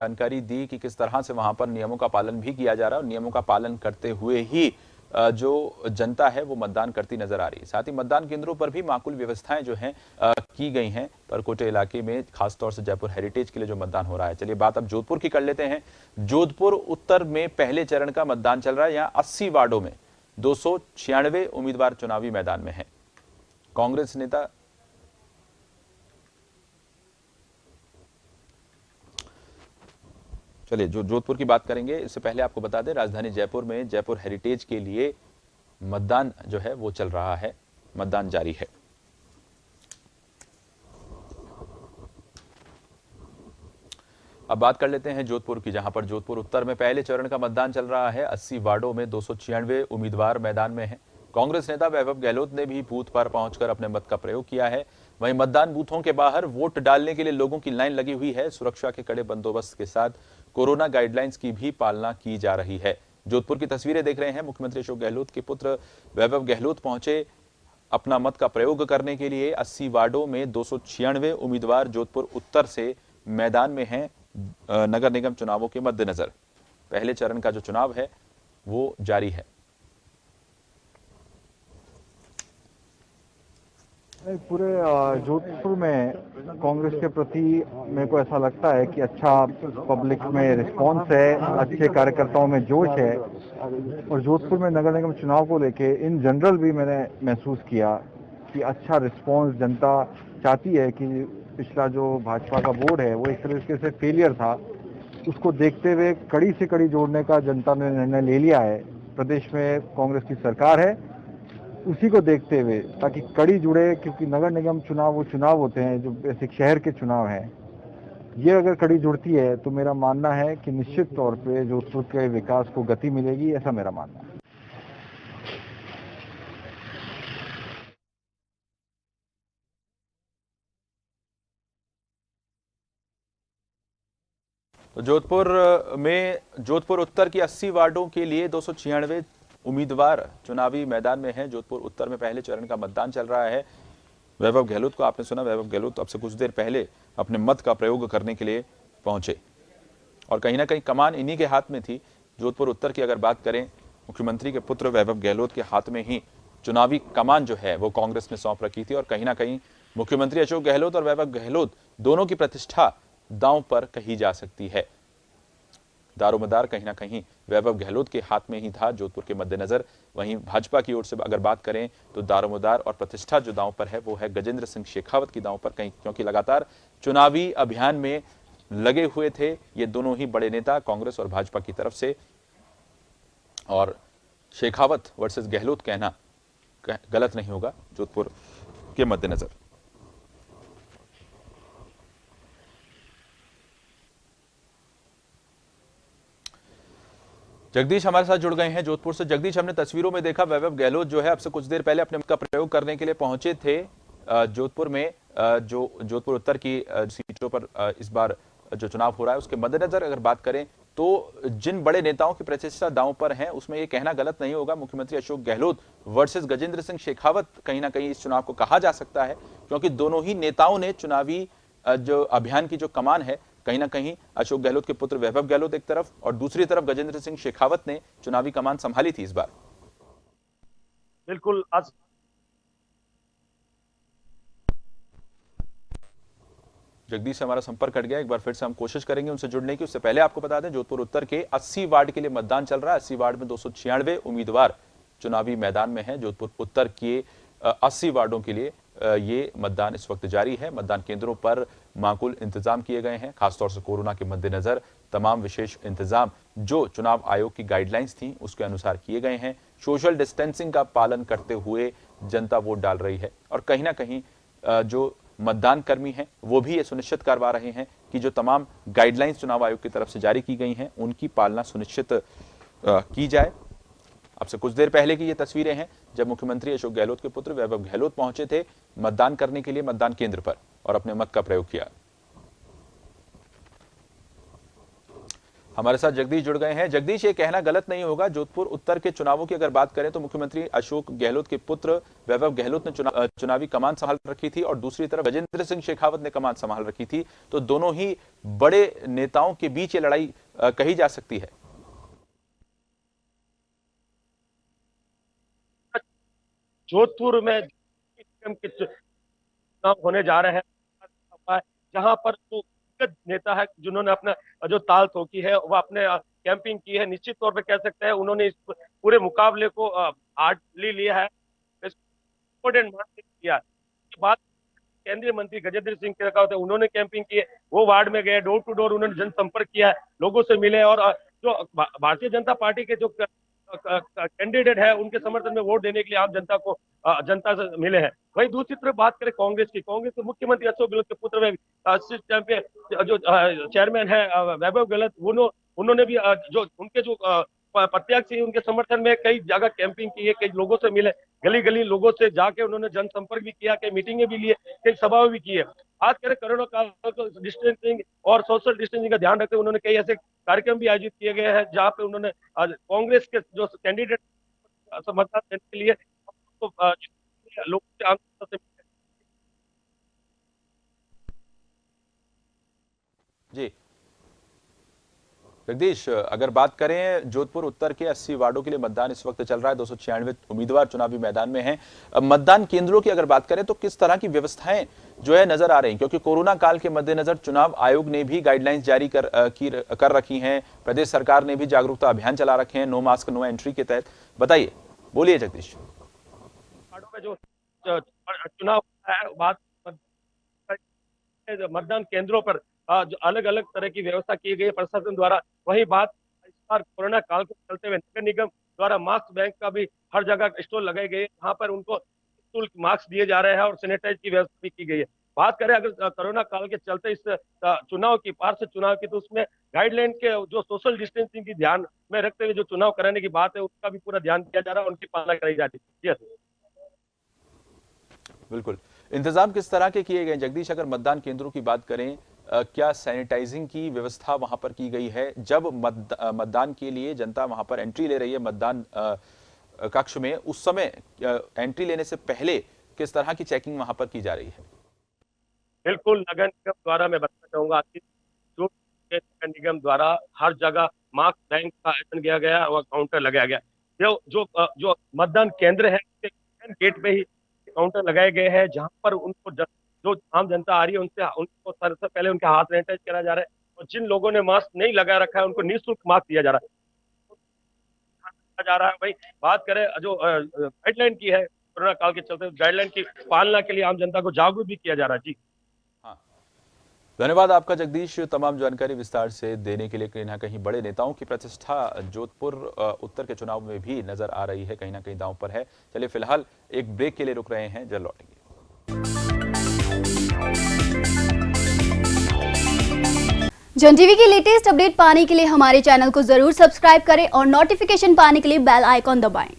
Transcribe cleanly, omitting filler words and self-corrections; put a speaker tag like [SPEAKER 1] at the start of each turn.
[SPEAKER 1] जानकारी दी कि किस तरह से वहां पर नियमों का पालन भी किया जा रहा है और नियमों का पालन करते हुए ही जो जनता है वो मतदान करती नजर आ रही है। साथ ही मतदान केंद्रों पर भी माकूल व्यवस्थाएं जो हैं की गई हैं परकोटे इलाके में, खासतौर से जयपुर हेरिटेज के लिए जो मतदान हो रहा है। चलिए बात अब जोधपुर की कर लेते हैं। जोधपुर उत्तर में पहले चरण का मतदान चल रहा है। यहाँ 80 वार्डों में 296 उम्मीदवार चुनावी मैदान में हैं। कांग्रेस नेता चलिए जो जोधपुर की बात करेंगे, इससे पहले आपको बता दें राजधानी जयपुर में जयपुर हेरिटेज के लिए मतदान जो है वो चल रहा है, मतदान जारी है। अब बात कर लेते हैं जोधपुर की, जहां पर जोधपुर उत्तर में पहले चरण का मतदान चल रहा है। 80 वार्डों में 296 उम्मीदवार मैदान में हैं। कांग्रेस नेता वैभव गहलोत ने भी बूथ पर पहुंचकर अपने मत का प्रयोग किया है। वहीं मतदान बूथों के बाहर वोट डालने के लिए लोगों की लाइन लगी हुई है। सुरक्षा के कड़े बंदोबस्त के साथ कोरोना गाइडलाइंस की भी पालना की जा रही है। जोधपुर की तस्वीरें देख रहे हैं। मुख्यमंत्री अशोक गहलोत के पुत्र वैभव गहलोत पहुंचे अपना मत का प्रयोग करने के लिए। 80 वार्डों में 296 उम्मीदवार जोधपुर उत्तर से मैदान में हैं। नगर निगम चुनावों के मद्देनजर पहले चरण का जो चुनाव है वो जारी है।
[SPEAKER 2] पूरे जोधपुर में कांग्रेस के प्रति मेरे को ऐसा लगता है कि अच्छा पब्लिक में रिस्पांस है, अच्छे कार्यकर्ताओं में जोश है। और जोधपुर में नगर निगम चुनाव को लेके इन जनरल भी मैंने महसूस किया कि अच्छा रिस्पांस जनता चाहती है कि पिछला जो भाजपा का बोर्ड है वो एक तरीके से फेलियर था, उसको देखते हुए कड़ी से कड़ी जोड़ने का जनता ने निर्णय ले लिया है। प्रदेश में कांग्रेस की सरकार है, उसी को देखते हुए ताकि कड़ी जुड़े, क्योंकि नगर निगम चुनाव वो चुनाव होते हैं जो बेसिक शहर के चुनाव हैं। ये अगर कड़ी जुड़ती है तो मेरा मानना है कि निश्चित तौर पे जोधपुर के विकास को गति मिलेगी, ऐसा मेरा मानना है।
[SPEAKER 1] तो जोधपुर उत्तर की 80 वार्डों के लिए 296 उम्मीदवार चुनावी मैदान में हैं। जोधपुर उत्तर में पहले चरण का मतदान चल रहा है। वैभव गहलोत को आपने सुना, वैभव गहलोत अब से कुछ देर पहले अपने मत का प्रयोग करने के लिए पहुंचे और कहीं ना कहीं कमान इन्हीं के हाथ में थी। जोधपुर उत्तर की अगर बात करें, मुख्यमंत्री के पुत्र वैभव गहलोत के हाथ में ही चुनावी कमान जो है वो कांग्रेस ने सौंप रखी थी और कहीं ना कहीं मुख्यमंत्री अशोक गहलोत और वैभव गहलोत दोनों की प्रतिष्ठा दांव पर कही जा सकती है। दारोमदार कहीं ना कहीं वैभव गहलोत के हाथ में ही था जोधपुर के मद्देनजर। वहीं भाजपा की ओर से अगर बात करें तो दारोमदार और प्रतिष्ठा जो दांव पर है वो है गजेंद्र सिंह शेखावत की दांव पर, कहीं क्योंकि लगातार चुनावी अभियान में लगे हुए थे ये दोनों ही बड़े नेता कांग्रेस और भाजपा की तरफ से। और शेखावत वर्सेस गहलोत कहना गलत नहीं होगा जोधपुर के मद्देनजर। जगदीश हमारे साथ जुड़ गए हैं जोधपुर से। जगदीश, हमने तस्वीरों में देखा वैभव गहलोत जो है अब से कुछ देर पहले अपने मत का प्रयोग करने के लिए पहुंचे थे जोधपुर में। जो जोधपुर उत्तर की सीटों पर इस बार जो चुनाव हो रहा है उसके मद्देनजर अगर बात करें तो जिन बड़े नेताओं की प्रतिष्ठा दांव पर है उसमें यह कहना गलत नहीं होगा मुख्यमंत्री अशोक गहलोत वर्सेस गजेंद्र सिंह शेखावत कहीं ना कहीं इस चुनाव को कहा जा सकता है, क्योंकि दोनों ही नेताओं ने चुनावी जो अभियान की जो कमान है कहीं ना कहीं अशोक गहलोत के पुत्र वैभव गहलोत एक तरफ और दूसरी तरफ गजेंद्र सिंह शेखावत ने चुनावी कमान संभाली थी इस बार।
[SPEAKER 3] बिल्कुल। आज
[SPEAKER 1] जगदीश से हमारा संपर्क कट गया, एक बार फिर से हम कोशिश करेंगे उनसे जुड़ने की। उससे पहले आपको बता दें जोधपुर उत्तर के 80 वार्ड के लिए मतदान चल रहा है। 80 वार्ड में 296 उम्मीदवार चुनावी मैदान में हैं। जोधपुर उत्तर के 80 वार्डों के लिए ये मतदान इस वक्त जारी है। मतदान केंद्रों पर माकूल इंतजाम किए गए हैं, खासतौर से कोरोना के मद्देनजर तमाम विशेष इंतजाम जो चुनाव आयोग की गाइडलाइंस थी उसके अनुसार किए गए हैं। सोशल डिस्टेंसिंग का पालन करते हुए जनता वोट डाल रही है और कहीं ना कहीं जो मतदान कर्मी हैं वो भी ये सुनिश्चित करवा रहे हैं कि जो तमाम गाइडलाइंस चुनाव आयोग की तरफ से जारी की गई हैं उनकी पालना सुनिश्चित की जाए। अब से कुछ देर पहले की ये तस्वीरें हैं जब मुख्यमंत्री अशोक गहलोत के पुत्र वैभव गहलोत पहुंचे थे मतदान करने के लिए मतदान केंद्र पर और अपने मत का प्रयोग किया। हमारे साथ जगदीश जुड़ गए हैं। जगदीश, ये कहना गलत नहीं होगा, जोधपुर उत्तर के चुनावों की अगर बात करें तो मुख्यमंत्री अशोक गहलोत के पुत्र वैभव गहलोत ने चुनावी कमान संभाल रखी थी और दूसरी तरफ गजेंद्र सिंह शेखावत ने कमान संभाल रखी थी, तो दोनों ही बड़े नेताओं के बीच ये लड़ाई कही जा सकती है।
[SPEAKER 3] जोधपुर में के चुनाव होने जा रहे हैं, जहां पर जो नेता है जिन्होंने अपना जो ताल ठोकी है वह अपने कैंपिंग की है, निश्चित तौर पे कह सकते हैं उन्होंने इस पूरे मुकाबले को हार्डली लिया है, इम्पोर्टेंट मान किया। बात केंद्रीय मंत्री गजेंद्र सिंह शेखावत है, उन्होंने कैंपिंग की है, वो वार्ड में गए, डोर टू डोर उन्होंने जनसंपर्क किया है, लोगों से मिले और जो भारतीय जनता पार्टी के जो कैंडिडेट है उनके समर्थन में वोट देने के लिए आम जनता से मिले हैं। वहीं दूसरी तरफ बात करें कांग्रेस के मुख्यमंत्री अशोक गहलोत के पुत्र में जो चेयरमैन है वैभव गहलोत, उन्होंने भी जो उनके जो प्रत्याशी उनके समर्थन में कई जगह कैंपिंग की है, कई लोगों से मिले, गली गली लोगों से जाके उन्होंने जनसंपर्क भी किया, कई मीटिंगें भी लिए, कई सभाएं भी की है। बात करें कोरोना काल डिस्टेंसिंग और सोशल डिस्टेंसिंग का ध्यान रखते हुए उन्होंने कई ऐसे कार्यक्रम भी आयोजित किए गए हैं जहां पे उन्होंने कांग्रेस के जो कैंडिडेट समर्थन देने के लिए लोगों से
[SPEAKER 1] जी जगदीश, अगर बात करें जोधपुर उत्तर के 80 वार्डों के लिए मतदान इस वक्त चल रहा है, 296 उम्मीदवार चुनावी मैदान में हैं। मतदान केंद्रों की अगर बात करें तो किस तरह की व्यवस्थाएं जो है नजर आ रही हैं, क्योंकि कोरोना काल के मद्देनजर चुनाव आयोग ने भी गाइडलाइंस जारी कर रखी हैं, प्रदेश सरकार ने भी जागरूकता अभियान चला रखे हैं नो मास्क नो एंट्री के तहत। बताइए, बोलिए जगदीश।
[SPEAKER 3] वार्डों में जो चुनाव है, बात मतदान केंद्रों पर जो अलग अलग तरह की व्यवस्था की गई है प्रशासन द्वारा। वही बात इस बार कोरोना काल को चलते हुए नगर निगम द्वारा मास्क बैंक का भी हर जगह स्टॉल लगाए गए, जहाँ पर उनको निःशुल्क मास्क दिए जा रहे हैं और सैनिटाइज की व्यवस्था भी की गई है। बात करें अगर कोरोना काल के चलते इस चुनाव की पार्षद चुनाव की, तो उसमें गाइडलाइन के जो सोशल डिस्टेंसिंग की ध्यान में रखते हुए जो चुनाव कराने की बात है उसका भी पूरा ध्यान दिया जा रहा है, उनकी पालना कराई जा रही है।
[SPEAKER 1] बिल्कुल, इंतजाम किस तरह के किए गए जगदीश? अगर मतदान केंद्रों की बात करें, क्या सैनिटाइजिंग की व्यवस्था वहां पर की गई है? जब मतदान के लिए जनता वहां पर एंट्री ले रही है मतदान कक्ष में, उस समय एंट्री लेने से पहले किस तरह की चेकिंग वहां पर की जा रही है?
[SPEAKER 3] बिल्कुल, नगर निगम द्वारा मैं बताना चाहूंगा कि जो नगर निगम द्वारा हर जगह मास्क बैंक का आयोजन किया गया और काउंटर लगाया गया। जो मतदान केंद्र है गेट पे ही काउंटर लगाए गए हैं, जहां पर उनको जो आम जनता आ रही है उनको सबसे पहले उनके हाथ सैनिटाइज करा जा रहा है और जिन लोगों ने मास्क नहीं लगा रखा है उनको निःशुल्क मास्क दिया जा रहा है। वही बात करें जो गाइडलाइन की है कोरोना काल के चलते, गाइडलाइन की पालना के लिए आम जनता को जागरूक भी किया जा रहा है। जी
[SPEAKER 1] हाँ, धन्यवाद आपका जगदीश, तमाम जानकारी विस्तार से देने के लिए। कहीं ना कहीं बड़े नेताओं की प्रतिष्ठा जोधपुर उत्तर के चुनाव में भी नजर आ रही है, कहीं ना कहीं दांव पर है। चलिए फिलहाल एक ब्रेक के लिए रुक रहे हैं, जल्द लौटेंगे।
[SPEAKER 4] जन टीवी की लेटेस्ट अपडेट पाने के लिए हमारे चैनल को जरूर सब्सक्राइब करें और नोटिफिकेशन पाने के लिए बेल आइकॉन दबाएं।